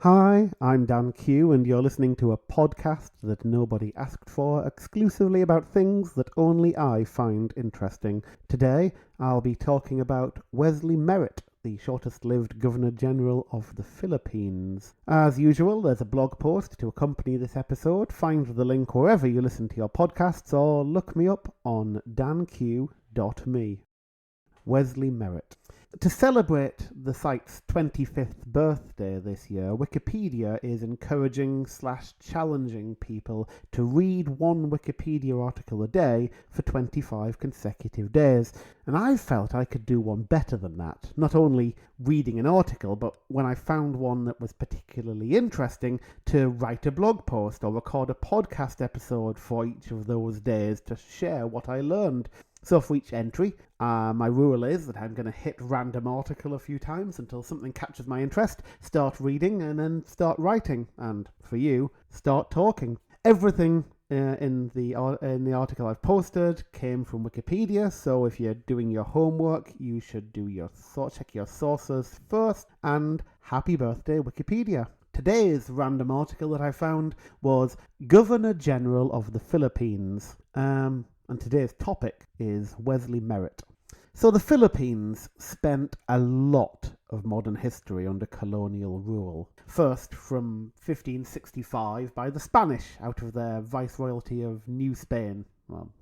Hi, I'm Dan Q, and you're listening to a podcast that nobody asked for, exclusively about things that only I find interesting. Today, I'll be talking about Wesley Merritt, the shortest-lived Governor-General of the Philippines. As usual, there's a blog post to accompany this episode. Find the link wherever you listen to your podcasts, or look me up on danq.me. Wesley Merritt. To celebrate the site's 25th birthday this year, Wikipedia is encouraging/challenging people to read one Wikipedia article a day for 25 consecutive days. And I felt I could do one better than that. Not only reading an article, but when I found one that was particularly interesting, to write a blog post or record a podcast episode for each of those days to share what I learned. So for each entry, my rule is that I'm going to hit random article a few times until something catches my interest, start reading, and then start writing. And for you, start talking. Everything in the article I've posted came from Wikipedia, so if you're doing your homework, you should check your sources first, and happy birthday, Wikipedia. Today's random article that I found was Governor General of the Philippines. And today's topic is Wesley Merritt. So the Philippines spent a lot of modern history under colonial rule. First from 1565 by the Spanish out of their viceroyalty of New Spain,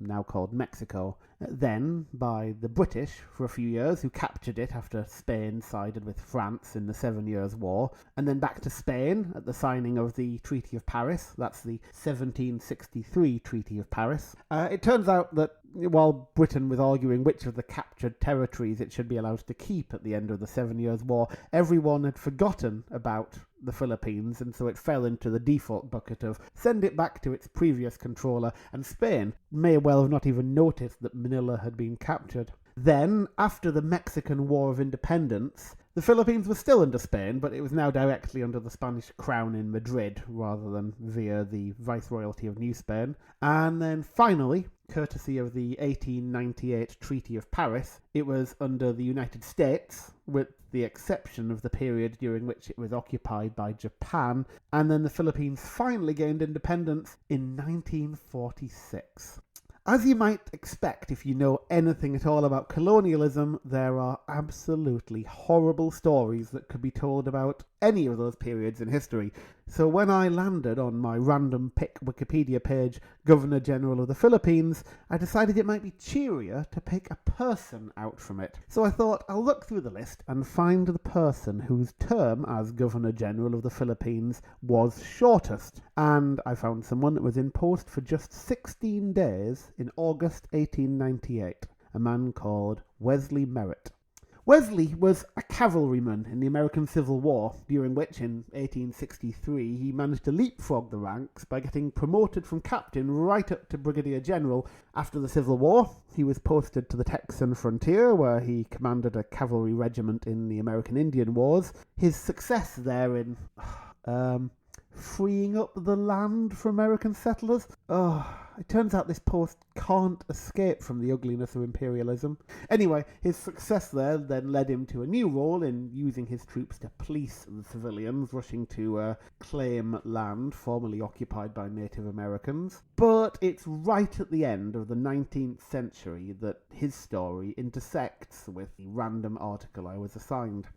now called Mexico. Then by the British for a few years, who captured it after Spain sided with France in the 7 Years' War, and then back to Spain at the signing of the Treaty of Paris. That's the 1763 Treaty of Paris. It turns out that while Britain was arguing which of the captured territories it should be allowed to keep at the end of the 7 Years' War, everyone had forgotten about the Philippines, and so it fell into the default bucket of send it back to its previous controller, and Spain may well have not even noticed that Manilla had been captured. Then, after the Mexican War of Independence, the Philippines was still under Spain, but it was now directly under the Spanish crown in Madrid, rather than via the Viceroyalty of New Spain. And then finally, courtesy of the 1898 Treaty of Paris, it was under the United States, with the exception of the period during which it was occupied by Japan, and then the Philippines finally gained independence in 1946. As you might expect if you know anything at all about colonialism, there are absolutely horrible stories that could be told about any of those periods in history. So when I landed on my random pick Wikipedia page, Governor General of the Philippines, I decided it might be cheerier to pick a person out from it. So I thought I'll look through the list and find the person whose term as Governor General of the Philippines was shortest. And I found someone that was in post for just 16 days in August 1898, a man called Wesley Merritt. Wesley was a cavalryman in the American Civil War, during which, in 1863, he managed to leapfrog the ranks by getting promoted from captain right up to brigadier general. After the Civil War, he was posted to the Texan frontier, where he commanded a cavalry regiment in the American Indian Wars. His success there in freeing up the land for American settlers. It turns out this post can't escape from the ugliness of imperialism. Anyway, his success there then led him to a new role in using his troops to police the civilians rushing to claim land formerly occupied by Native Americans. But it's right at the end of the 19th century that his story intersects with the random article I was assigned.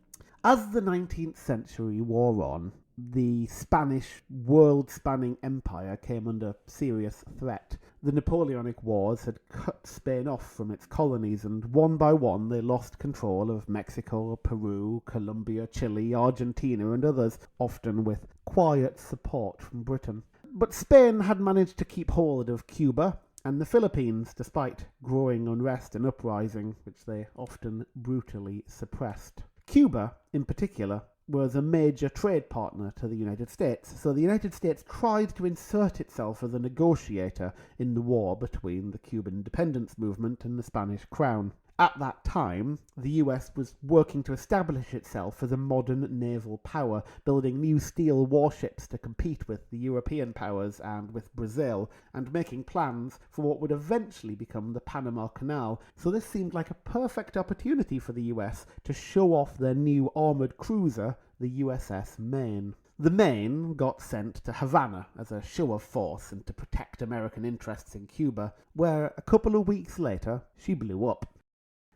As the 19th century wore on, the Spanish world-spanning empire came under serious threat. The Napoleonic Wars had cut Spain off from its colonies, and one by one they lost control of Mexico, Peru, Colombia, Chile, Argentina, and others, often with quiet support from Britain. But Spain had managed to keep hold of Cuba and the Philippines, despite growing unrest and uprising, which they often brutally suppressed. Cuba, in particular, was a major trade partner to the United States, so the United States tried to insert itself as a negotiator in the war between the Cuban independence movement and the Spanish crown. At that time, the US was working to establish itself as a modern naval power, building new steel warships to compete with the European powers and with Brazil, and making plans for what would eventually become the Panama Canal. So this seemed like a perfect opportunity for the US to show off their new armoured cruiser, the USS Maine. The Maine got sent to Havana as a show of force and to protect American interests in Cuba, where a couple of weeks later she blew up.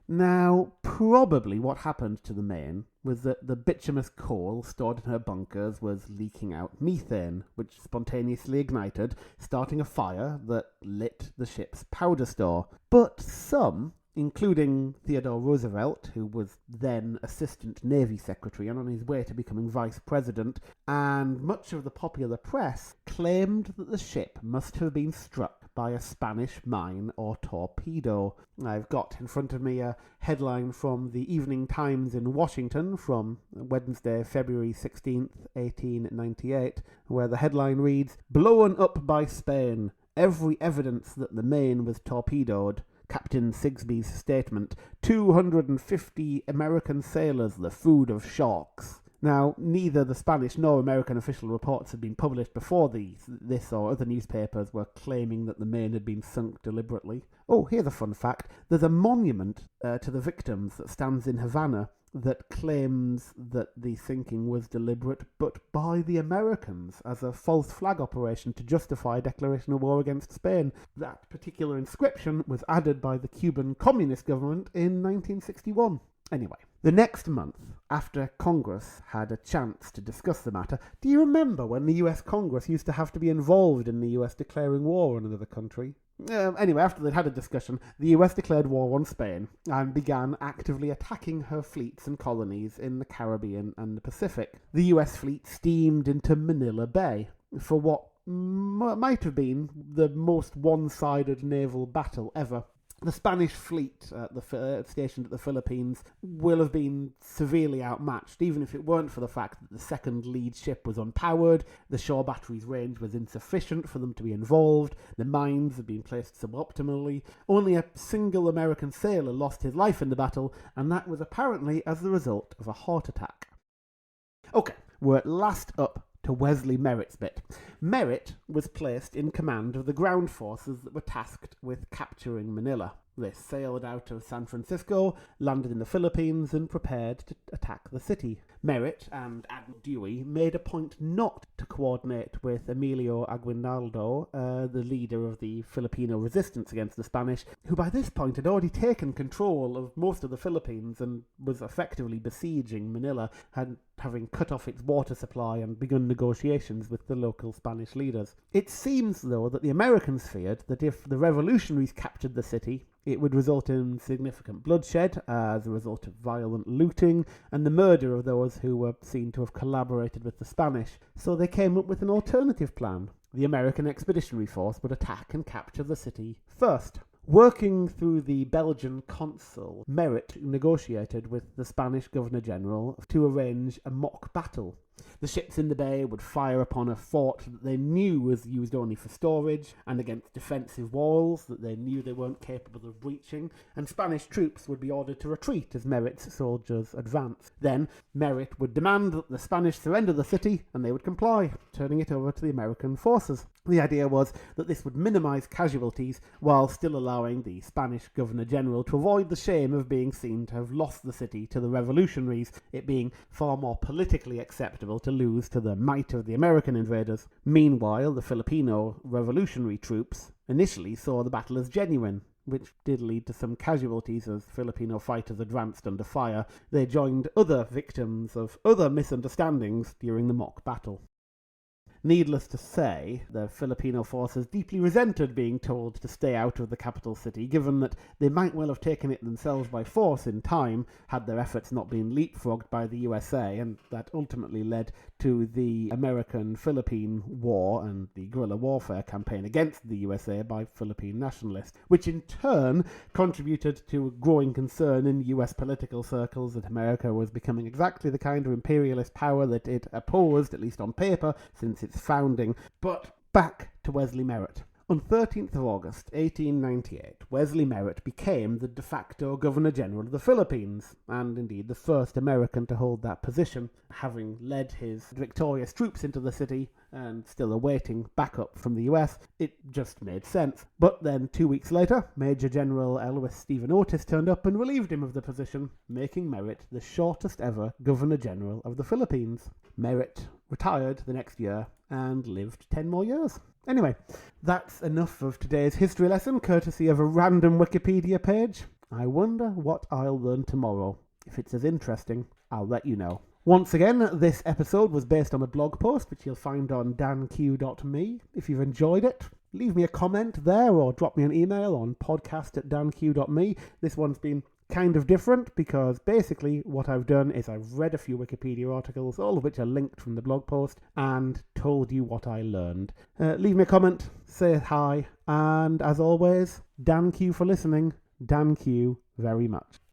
Now, probably what happened to the Maine was that the bituminous coal stored in her bunkers was leaking out methane, which spontaneously ignited, starting a fire that lit the ship's powder store. But some, including Theodore Roosevelt, who was then Assistant Navy Secretary and on his way to becoming Vice President, and much of the popular press, claimed that the ship must have been struck by a Spanish mine or torpedo. I've got in front of me a headline from the Evening Times in Washington from Wednesday, February 16th, 1898, where the headline reads, "Blown up by Spain. Every evidence that the Maine was torpedoed. Captain Sigsbee's statement, 250 American sailors the food of sharks." Now, neither the Spanish nor American official reports had been published before this or other newspapers were claiming that the Maine had been sunk deliberately. Oh, here's a fun fact. There's a monument to the victims that stands in Havana that claims that the sinking was deliberate, but by the Americans as a false flag operation to justify a declaration of war against Spain. That particular inscription was added by the Cuban Communist government in 1961. Anyway, the next month, after Congress had a chance to discuss the matter, do you remember when the US Congress used to have to be involved in the US declaring war on another country? Anyway, after they'd had a discussion, the US declared war on Spain and began actively attacking her fleets and colonies in the Caribbean and the Pacific. The US fleet steamed into Manilla Bay for what might have been the most one-sided naval battle ever. The Spanish fleet stationed at the Philippines will have been severely outmatched, even if it weren't for the fact that the second lead ship was unpowered, the shore battery's range was insufficient for them to be involved, the mines had been placed suboptimally. Only a single American sailor lost his life in the battle, and that was apparently as the result of a heart attack. Okay, we're at last up to Wesley Merritt's bit. Merritt was placed in command of the ground forces that were tasked with capturing Manila. They sailed out of San Francisco, landed in the Philippines, and prepared to attack the city. Merritt and Admiral Dewey made a point not to coordinate with Emilio Aguinaldo, the leader of the Filipino resistance against the Spanish, who by this point had already taken control of most of the Philippines and was effectively besieging Manila, having cut off its water supply and begun negotiations with the local Spanish leaders. It seems, though, that the Americans feared that if the revolutionaries captured the city, it would result in significant bloodshed as a result of violent looting and the murder of those who were seen to have collaborated with the Spanish. So they came up with an alternative plan. The American Expeditionary Force would attack and capture the city first. Working through the Belgian consul, Merritt negotiated with the Spanish Governor-General to arrange a mock battle. The ships in the bay would fire upon a fort that they knew was used only for storage and against defensive walls that they knew they weren't capable of breaching, and Spanish troops would be ordered to retreat as Merritt's soldiers advanced. Then Merritt would demand that the Spanish surrender the city and they would comply, turning it over to the American forces. The idea was that this would minimise casualties while still allowing the Spanish Governor-General to avoid the shame of being seen to have lost the city to the revolutionaries, it being far more politically acceptable to lose to the might of the American invaders. Meanwhile, the Filipino revolutionary troops initially saw the battle as genuine, which did lead to some casualties as Filipino fighters advanced under fire. They joined other victims of other misunderstandings during the mock battle. Needless to say, the Filipino forces deeply resented being told to stay out of the capital city, given that they might well have taken it themselves by force in time had their efforts not been leapfrogged by the USA, and that ultimately led to the American-Philippine War and the guerrilla warfare campaign against the USA by Philippine nationalists, which in turn contributed to a growing concern in US political circles that America was becoming exactly the kind of imperialist power that it opposed, at least on paper, since its founding. But back to Wesley Merritt. On 13th of August 1898, Wesley Merritt became the de facto Governor-General of the Philippines, and indeed the first American to hold that position, having led his victorious troops into the city and still awaiting backup from the US. It just made sense. But then 2 weeks later, Major General Elwes Stephen Otis turned up and relieved him of the position, making Merritt the shortest ever Governor-General of the Philippines. Merritt retired the next year and lived 10 more years. Anyway, that's enough of today's history lesson, courtesy of a random Wikipedia page. I wonder what I'll learn tomorrow. If it's as interesting, I'll let you know. Once again, this episode was based on a blog post, which you'll find on danq.me. If you've enjoyed it, leave me a comment there or drop me an email on podcast@danq.me. This one's been kind of different because basically what I've done is I've read a few Wikipedia articles, all of which are linked from the blog post, and told you what I learned. Leave me a comment, say hi, and as always, Dan Q for listening. Dan Q very much.